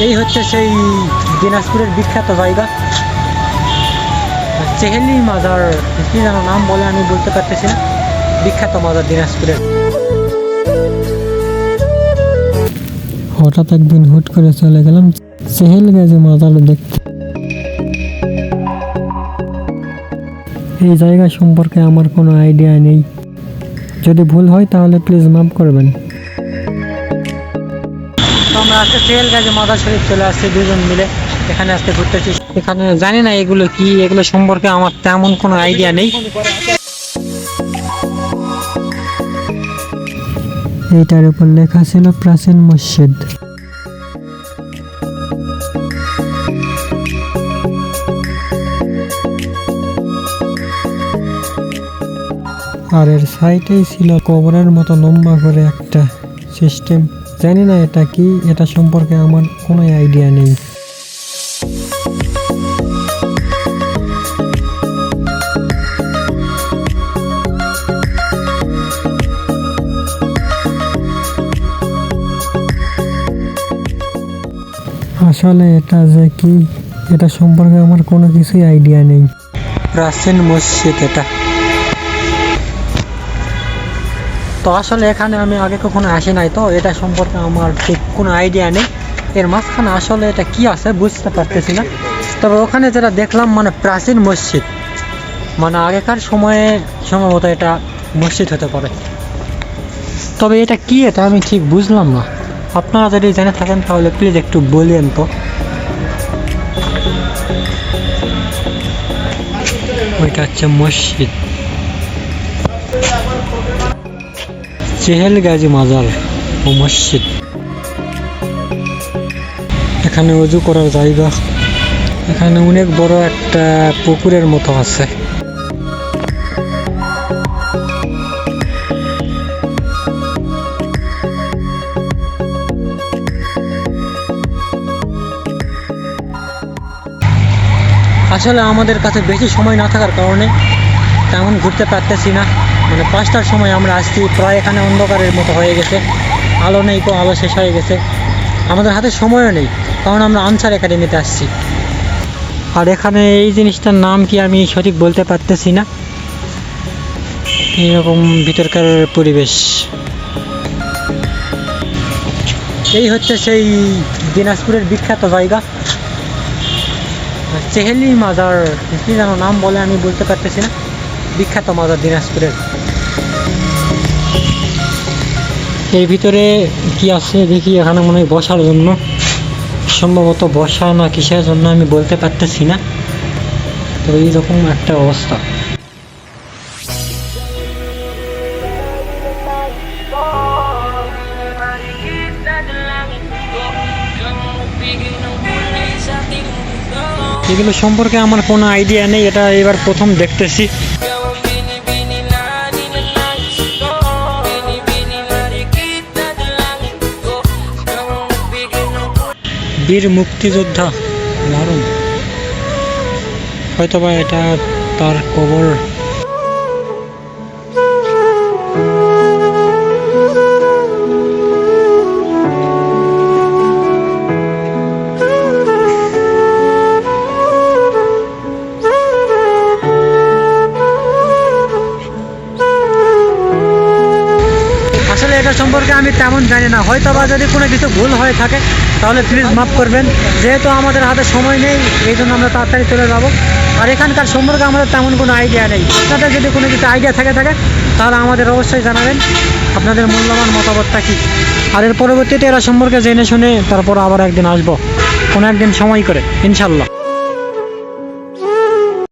এই হচ্ছে সেই দিনাজপুরের বিখ্যাত জায়গা চেহেলি মাজার, কি যেন নাম বলে আমি বলতে পারতেছি না। বিখ্যাত মাজার দিনাজপুরের। হঠাৎ একদিন হুট করে চলে গেলাম চেহেল গাজী মাজার দেখতে। এই জায়গা সম্পর্কে আমার কোনো আইডিয়া নেই, যদি ভুল হয় তাহলে প্লিজ মাফ করবেন। তো আমরা আজকে চেহেল গাজী মাজার শরীফ চলে আসছি দুজন মিলে, এখানে আজকে ঘুরতেছি। এখানে জানি না এগুলো কি, এগুলো সম্পর্কে আমার তেমন কোনো আইডিয়া নেই। এইটার উপর লেখা ছিল প্রাচীন মসজিদ। আর এর সাইডেই ছিল কবরের মতো লম্বা করে একটা সিস্টেম, জানি না এটা কি, এটা সম্পর্কে আমার কোনো আইডিয়া নেই। আসলে এটা যে কি, এটা সম্পর্কে আমার কোনো কিছুই আইডিয়া নেই। প্রাচীন মসজিদ এটা। তো আসলে এখানে আমি আগে কখনো আসি নাই, তো এটা সম্পর্কে আমার ঠিক কোনো আইডিয়া নেই। এর মাঝখানে আসলে এটা কি আছে বুঝতে পারতেছি না। তবে ওখানে যেটা দেখলাম মানে প্রাচীন মসজিদ, মানে আগেকার সময়ে সম্ভবত এটা মসজিদ হতে পারে। তবে এটা কি এটা আমি ঠিক বুঝলাম না। আপনারা যদি জেনে থাকেন তাহলে প্লিজ একটু বলেন তো। ওইটা হচ্ছে মসজিদ, চেহেল গাজী মাজার ও মসজিদ। এখানে ওযু করার জায়গা, এখানে অনেক বড় একটা পুকুরের মতো আছে। আসলে আমাদের কাছে বেশি সময় না থাকার কারণে তেমন ঘুরতে পারতেছি না। মানে 5টার সময় আমরা আসছি, প্রায় এখানে অন্ধকারের মতো হয়ে গেছে, আলো নেই, তো আলো শেষ হয়ে গেছে। আমাদের হাতে সময়ও নেই, কারণ আমরা আনসার একাডেমিতে আসছি। আর এখানে এই জিনিসটার নাম কি আমি সঠিক বলতে পারতেছি না। এরকম ভিতরকার পরিবেশ। এই হচ্ছে সেই দিনাজপুরের বিখ্যাত জায়গা চেহেলি মাজার, কি যেন নাম বলে আমি বলতে পারতেছি না। বিখ্যাত মাজার দিনাজপুরের। এর ভিতরে কি আছে দেখি, এখানে মনে হয় বসার জন্য, সম্ভবত বসা না কিসের জন্য আমি বলতে পারতেছি না। তো এইরকম একটা অবস্থা। এগুলো সম্পর্কে আমার কোনো আইডিয়া নেই, এটা এবার প্রথম দেখতেছি। বীর মুক্তিযোদ্ধা দারুণ, হয়তোবা এটা তার কবর। আসলে এটা সম্পর্কে আমি তেমন জানি না, হয়তোবা যদি কোনো কিছু ভুল হয়ে থাকে তাহলে প্লিজ মাফ করবেন। যেহেতু আমাদের হাতে সময় নেই, এই জন্য আমরা তাড়াতাড়ি চলে যাব। আর এখানকার সম্পর্কে আমাদের তেমন কোনো আইডিয়া নেই। আপনাদের যদি কোনো কিছু আইডিয়া থাকে তাহলে আমাদের অবশ্যই জানাবেন আপনাদের মূল্যবান মতামতটা কী। আর এর পরবর্তীতে এরা সম্পর্কে জেনে শুনে তারপর আবার একদিন আসবো, কোনো একদিন সময় করে ইনশাল্লাহ।